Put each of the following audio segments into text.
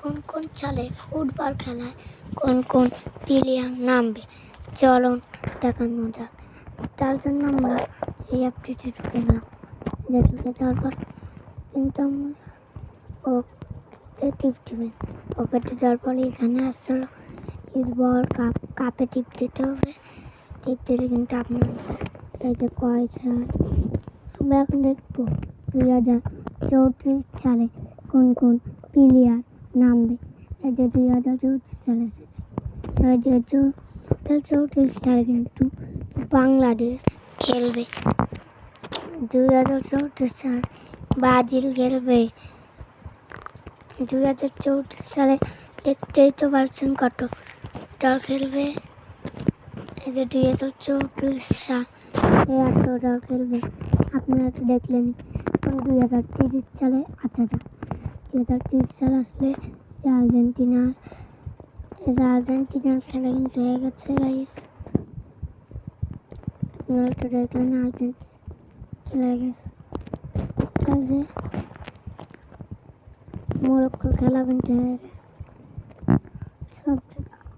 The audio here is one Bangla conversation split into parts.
কোন কোন সালে ফুটবল খেলায় কোন কোন প্লেয়ার নামবে চলুন দেখানো যাক। তার জন্য আমরা এই অ্যাপটিতে ঢুকে গেলাম। ঢুকে যাওয়ার পর কিন্তু আমরা ওকে টিপবেন। ওকে যাওয়ার পরে এখানে আসছিল বল কাপে টিপ দিতে হবে। টিপ দিলে কিন্তু আপনার এই যে পয়সা আমরা এখন দেখবো 2034 সালে কোন কোন প্লেয়ার নামবে। এই যে 2034 সালে এসেছে। 2034 সালে কিন্তু বাংলাদেশ খেলবে। 2034 সালে ব্রাজিল খেলবে। 2034 সালে দেখতেই তো পারছেন কত দল খেলবে। এই যে 2034 সাল এত দল খেলবে আপনারা তো দেখলেন। 2030 সালে আচ্ছা 2030 সাল আসলে আর্জেন্টিনার খেলা কিন্তু হয়ে গেছে গাইস। আপনারা তো দেখলেন আর্জেন্টিনা খেলা হয়ে গেছে। মরক্কোর খেলা কিন্তু হয়ে গেছে। সব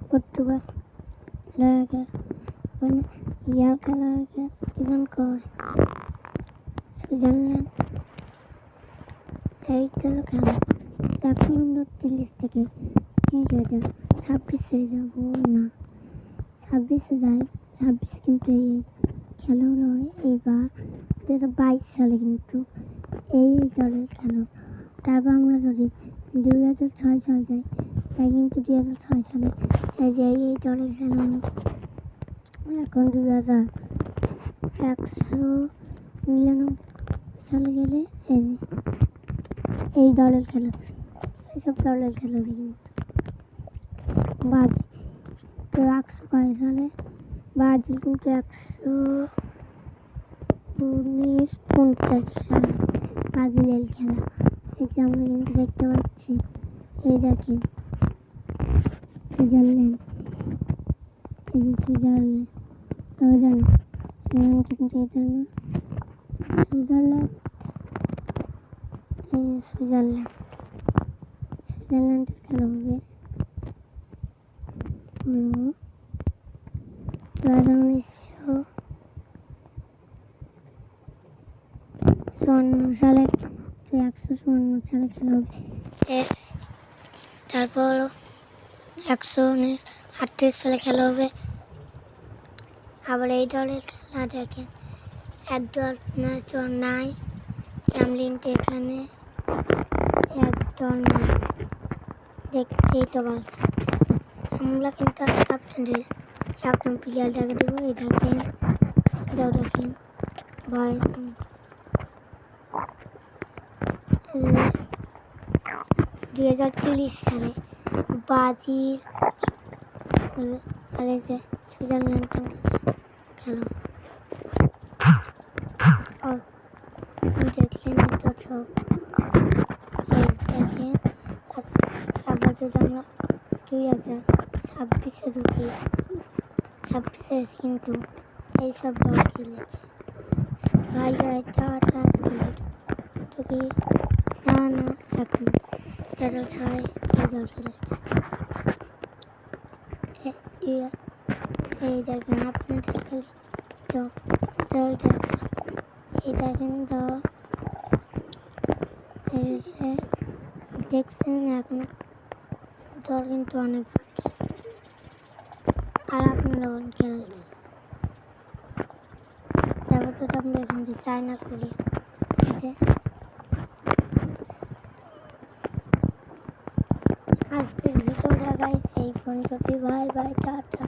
পর্তুগাল খেলা হয়ে গেছে। ইয়ার খেলা হয়ে গেছে। কিজন কয় সুইজারল্যান্ড এই গেল খেলা। এখন আমরা 30 থেকে 26-এ যাব না, 26-এ যাই। 26 কিন্তু এই খেলা হলো এইবার 2022 সালে কিন্তু এই দলের খেলা। তারপর আমরা যদি 2006 সাল যাই তাই কিন্তু 2006 সালে এই যে এই দলের খেলা হলো। এখন 2199 সালে গেলে এই দলের খেলা। এইসব দলের খেলা কিন্তু ব্রাজিল তো 100 সালে ব্রাজিল কিন্তু 150 সালে ব্রাজিলের খেলা। এই যে আমরা কিন্তু দেখতে পাচ্ছি এই দেখেন সুইজারল্যান্ড। এই যে সুইজারল্যান্ড কিন্তু এটা না সুইজারল্যান্ড। এই যে সুইজারল্যান্ডের খেলা হবে হলো 1954 সালে 154 সালে খেলা হবে। তারপর 138 সালে খেলা হবে। আবার এই দলের খেলা দেখেন এক দল নাই লিঙ্কটা এখানে এক দল নাই দেখতেই তো পারছি। আমরা কিন্তু ক্যাপ্টেন একদম প্লেয়ারটাকে দেবো। এই দেখেন দেখেন ভয়েস 2030 সালে ব্রাজিল আর এই যে সুইজারল্যান্ড খেলা দেখলেন তো সব। দেখেন আবার যদি আমরা 2026-এ ঢুকি 26-এ কিন্তু এইসব দল খেলেছে। ভাই টাটা ঢুকি না এখন 2006 এই দল খেলেছে। এই দেখেন আপনাদের খালি দল এই দেখেন দেখছেন এখন দল কিন্তু অনেক আর আপনারা খেলছে। তারপর তো আপনি দেখেন যে চায়না কোরিয়া আজকের ভিডিওটা গাইস এই পর্যন্ত। Bye bye tata.